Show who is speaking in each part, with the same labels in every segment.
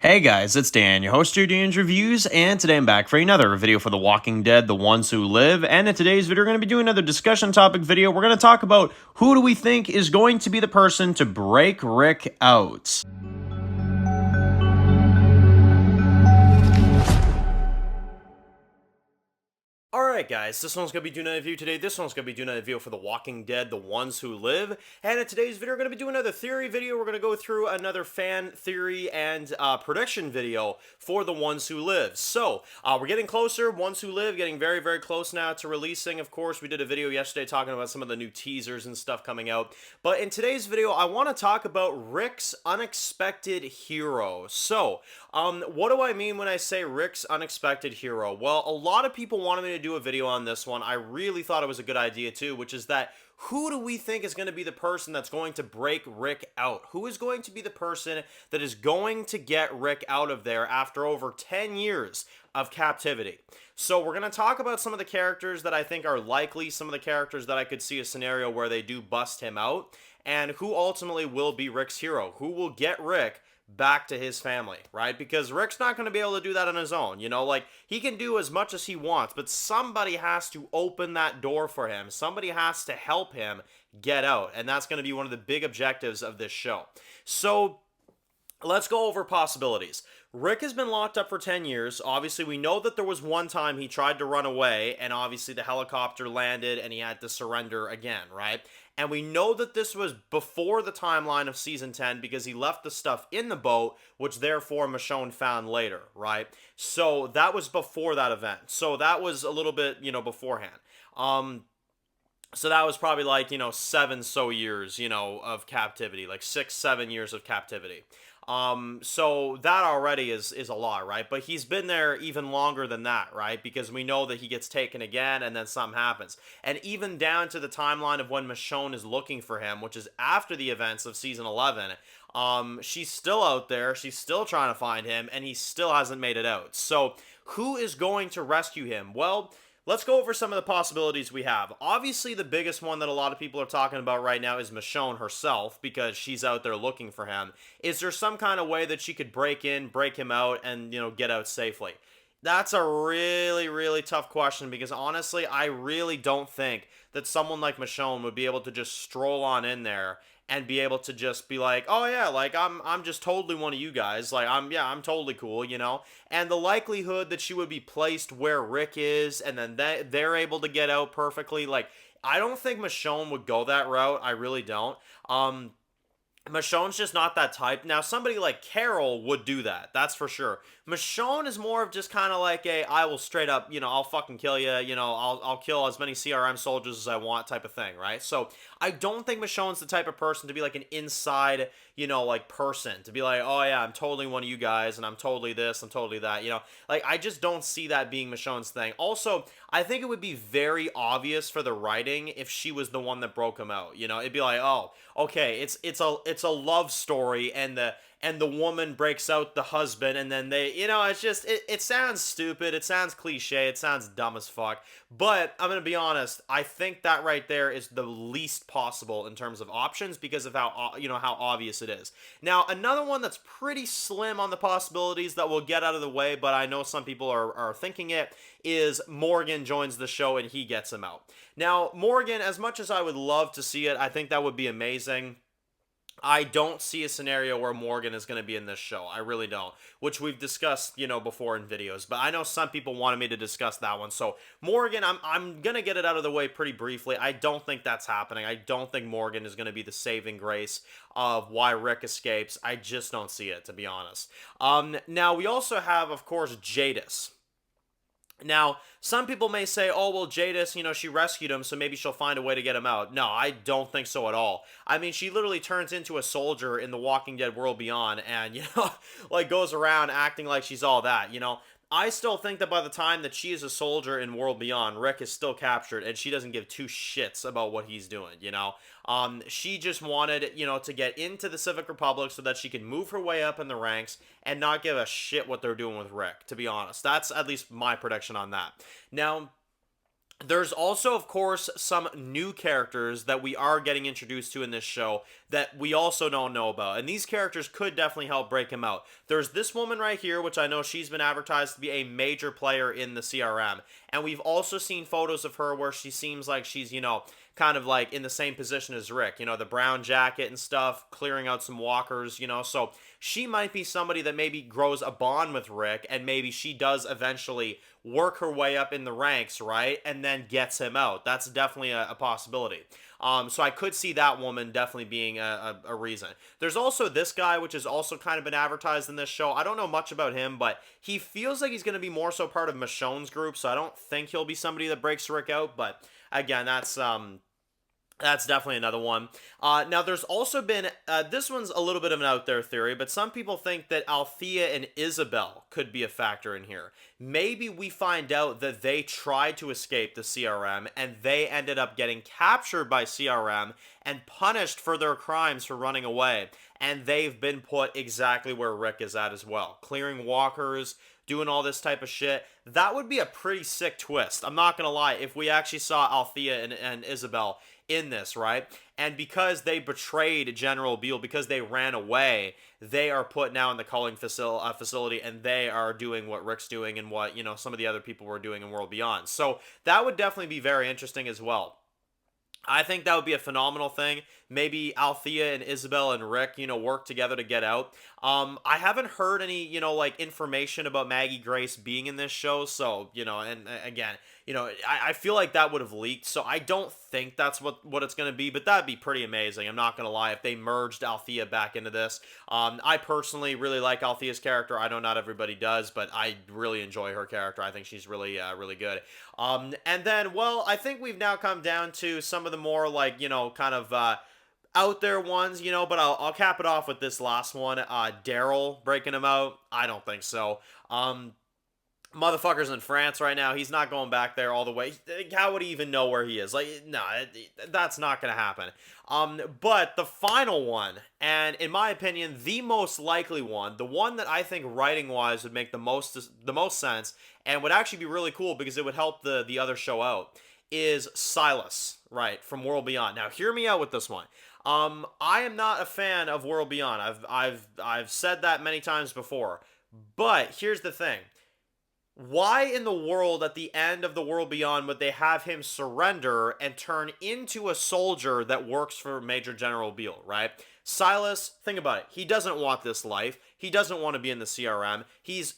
Speaker 1: Hey guys, it's Dan, your host of Dan's Reviews, and today I'm back for another video for The Walking Dead, The Ones Who Live, and in today's video we're going to be doing another discussion topic video. We're going to talk about who do we think is going to be the person to break Rick out. Alright guys, this one's going to be doing a review today. This one's going to be doing a review for The Walking Dead, The Ones Who Live. And in today's video, we're going to be doing another theory video. We're going to go through another fan theory and prediction video for The Ones Who Live. So, we're getting closer. Ones Who Live, getting very, very close now to releasing. Of course, we did a video yesterday talking about some of the new teasers and stuff coming out. But in today's video, I want to talk about Rick's unexpected hero. So, what do I mean when I say Rick's unexpected hero? Well, a lot of people wanted me to do a video on this one. I really thought it was a good idea too, which is that who do we think is going to be the person that's going to break Rick out? Who is going to be the person that is going to get Rick out of there after over 10 years of captivity? So we're going to talk about some of the characters that I think are likely, some of the characters that I could see a scenario where they do bust him out, and who ultimately will be Rick's hero, who will get Rick back to his family, right? Because Rick's not going to be able to do that on his own, you know, like he can do as much as he wants, but somebody has to open that door for him. Somebody has to help him get out, and that's going to be one of the big objectives of this show. So let's go over possibilities. Rick has been locked up for 10 years. Obviously, we know that there was one time he tried to run away, and obviously the helicopter landed and he had to surrender again, right? And we know that this was before the timeline of Season 10 because he left the stuff in the boat, which therefore Michonne found later, right? So that was before that event. So that was a little bit, beforehand. So that was probably like, 7 years, of captivity, like 6-7 years of captivity. So that already is a lot, right? But he's been there even longer than that, right? Because we know that he gets taken again and then something happens. And even down to the timeline of when Michonne is looking for him, which is after the events of season 11, she's still out there, she's still trying to find him, and he still hasn't made it out. So who is going to rescue him? Well, let's go over some of the possibilities we have. Obviously, the biggest one that a lot of people are talking about right now is Michonne herself, because she's out there looking for him. Is there some kind of way that she could break in, break him out, and, get out safely? That's a really, really tough question, because honestly, I really don't think that someone like Michonne would be able to just stroll on in there and be able to just be like, oh yeah, like I'm just totally one of you guys, like I'm totally cool, and the likelihood that she would be placed where Rick is and then they're able to get out perfectly, like I don't think Michonne would go that route. I really don't. Michonne's just not that type. Now, somebody like Carol would do that. That's for sure. Michonne is more of just kind of like I will straight up, I'll fucking kill you, I'll kill as many CRM soldiers as I want type of thing, right? So I don't think Michonne's the type of person to be like an inside, like person, to be like, oh yeah, I'm totally one of you guys, and I'm totally this, I'm totally that, like I just don't see that being Michonne's thing. Also, I think it would be very obvious for the writing if she was the one that broke him out, it'd be like, oh, okay, it's a love story, and the woman breaks out the husband, and then they, it's just, it sounds stupid, it sounds cliche, it sounds dumb as fuck, but I'm gonna be honest, I think that right there is the least possible in terms of options because of how, how obvious it is. Now, another one that's pretty slim on the possibilities that we'll get out of the way, but I know some people are thinking it, is Morgan joins the show and he gets him out. Now, Morgan, as much as I would love to see it, I think that would be amazing. I don't see a scenario where Morgan is going to be in this show. I really don't, which we've discussed, before in videos, but I know some people wanted me to discuss that one. So Morgan, I'm going to get it out of the way pretty briefly. I don't think that's happening. I don't think Morgan is going to be the saving grace of why Rick escapes. I just don't see it, to be honest. Now we also have, of course, Jadis. Now, some people may say, oh, well, Jadis, she rescued him, so maybe she'll find a way to get him out. No, I don't think so at all. I mean, she literally turns into a soldier in the Walking Dead World Beyond and, like goes around acting like she's all that, I still think that by the time that she is a soldier in World Beyond, Rick is still captured, and she doesn't give two shits about what he's doing, She just wanted, to get into the Civic Republic so that she can move her way up in the ranks and not give a shit what they're doing with Rick, to be honest. That's at least my prediction on that. Now, There's also, of course, some new characters that we are getting introduced to in this show that we also don't know about. And these characters could definitely help break him out. There's this woman right here, which I know she's been advertised to be a major player in the CRM. And we've also seen photos of her where she seems like she's, kind of like in the same position as Rick, the brown jacket and stuff, clearing out some walkers, so she might be somebody that maybe grows a bond with Rick, and maybe she does eventually work her way up in the ranks, right? And then gets him out. That's definitely a possibility. So I could see that woman definitely being a reason. There's also this guy, which has also kind of been advertised in this show. I don't know much about him, but he feels like he's going to be more so part of Michonne's group, so I don't think he'll be somebody that breaks Rick out, but again, that's definitely another one. Now, there's also been, this one's a little bit of an out there theory, but some people think that Althea and Isabel could be a factor in here. Maybe we find out that they tried to escape the CRM and they ended up getting captured by CRM and punished for their crimes for running away. And they've been put exactly where Rick is at as well, clearing walkers, doing all this type of shit. That would be a pretty sick twist. I'm not going to lie. If we actually saw Althea and Isabel in this, right? And because they betrayed General Beale, because they ran away, they are put now in the culling facility, and they are doing what Rick's doing and what, some of the other people were doing in World Beyond. So that would definitely be very interesting as well. I think that would be a phenomenal thing. Maybe Althea and Isabel and Rick, work together to get out. I haven't heard any, like information about Maggie Grace being in this show. So, and again, I feel like that would have leaked. So I don't think that's what it's going to be, but that'd be pretty amazing. I'm not going to lie if they merged Althea back into this. I personally really like Althea's character. I know not everybody does, but I really enjoy her character. I think she's really, really good. And then, well, I think we've now come down to some of the more like, kind of, out there ones, but I'll cap it off with this last one. Daryl breaking him out. I don't think so. Motherfucker's in France right now. He's not going back there all the way. How would he even know where he is? Like, no, that's not going to happen. But the final one, and in my opinion, the most likely one, the one that I think writing-wise would make the most sense, and would actually be really cool because it would help the other show out, is Silas, right, from World Beyond. Now, hear me out with this one. I am not a fan of World Beyond. I've said that many times before. But here's the thing. Why in the world at the end of the World Beyond would they have him surrender and turn into a soldier that works for Major General Beale, right? Silas, think about it. He doesn't want this life. He doesn't want to be in the CRM. He's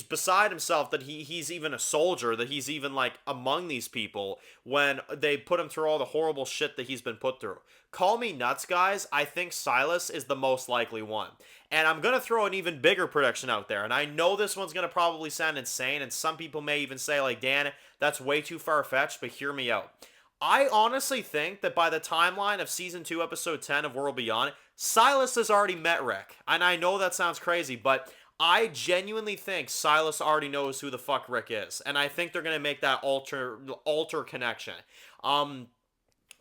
Speaker 1: beside himself that he's even a soldier, that he's even like among these people when they put him through all the horrible shit that he's been put through. Call me nuts, guys. I think Silas is the most likely one. And I'm going to throw an even bigger prediction out there. And I know this one's going to probably sound insane. And some people may even say, like, Dan, that's way too far-fetched, but hear me out. I honestly think that by the timeline of Season 2, Episode 10 of World Beyond, Silas has already met Rick. And I know that sounds crazy, but I genuinely think Silas already knows who the fuck Rick is. And I think they're going to make that alter connection.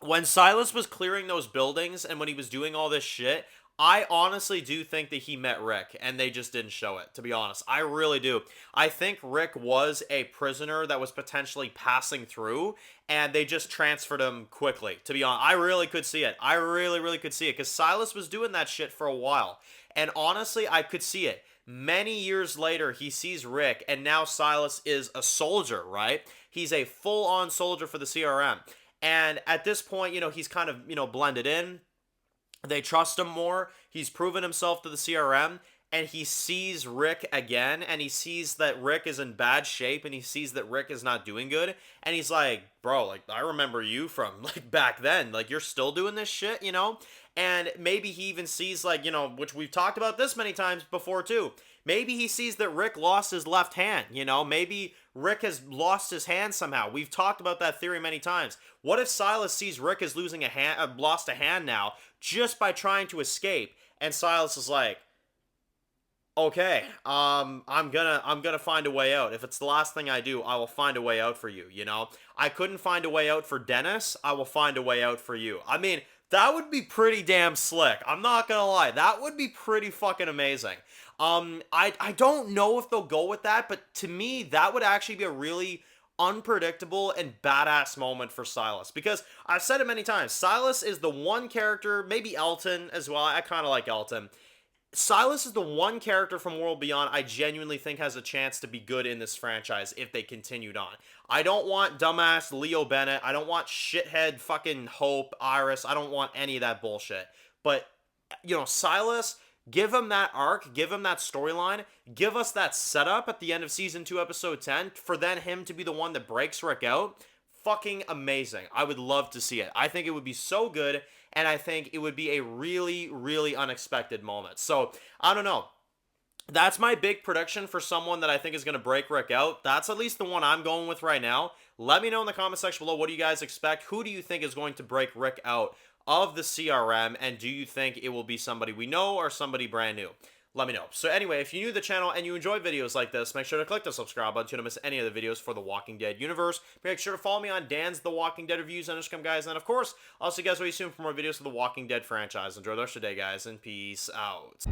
Speaker 1: When Silas was clearing those buildings and when he was doing all this shit, I honestly do think that he met Rick, and they just didn't show it, to be honest. I really do. I think Rick was a prisoner that was potentially passing through, and they just transferred him quickly, to be honest. I really could see it. I really, really could see it, because Silas was doing that shit for a while. And honestly, I could see it. Many years later, he sees Rick, and now Silas is a soldier, right? He's a full-on soldier for the CRM. And at this point, he's kind of, blended in. They trust him more. He's proven himself to the CRM, and he sees Rick again, and he sees that Rick is in bad shape, and he sees that Rick is not doing good, and he's like, bro, like, I remember you from, like, back then. Like, you're still doing this shit, And maybe he even sees, like, which we've talked about this many times before, too. Maybe he sees that Rick lost his left hand, Maybe Rick has lost his hand somehow. We've talked about that theory many times. What if Silas sees Rick is losing a hand, lost a hand now, just by trying to escape, and Silas is like, okay, I'm gonna find a way out. If it's the last thing I do, I will find a way out for you, I couldn't find a way out for Dennis, I will find a way out for you. I mean, that would be pretty damn slick. I'm not gonna lie. That would be pretty fucking amazing. I don't know if they'll go with that, but to me, that would actually be a really unpredictable and badass moment for Silas, because I've said it many times, Silas is the one character, maybe Elton as well, I kind of like Elton. Silas is the one character from World Beyond I genuinely think has a chance to be good in this franchise if they continued on. I don't want dumbass Leo Bennett. I don't want shithead fucking Hope, Iris. I don't want any of that bullshit. But, you know, Silas, give him that arc, give him that storyline, give us that setup at the end of Season 2, Episode 10, for then him to be the one that breaks Rick out. Fucking amazing. I would love to see it. I think it would be so good, and I think it would be a really, really unexpected moment. So, I don't know. That's my big prediction for someone that I think is going to break Rick out. That's at least the one I'm going with right now. Let me know in the comment section below, what do you guys expect? Who do you think is going to break Rick out of the CRM, and do you think it will be somebody we know or somebody brand new? Let me know. So anyway, if you're new to the channel and you enjoy videos like this, make sure to click the subscribe button so you don't miss any of the videos for the Walking Dead universe. Make sure to follow me on Dan's The Walking Dead Reviews on Instagram, guys. And of course, I'll see you guys very soon for more videos of the Walking Dead franchise. Enjoy the rest of the day, guys, and peace out.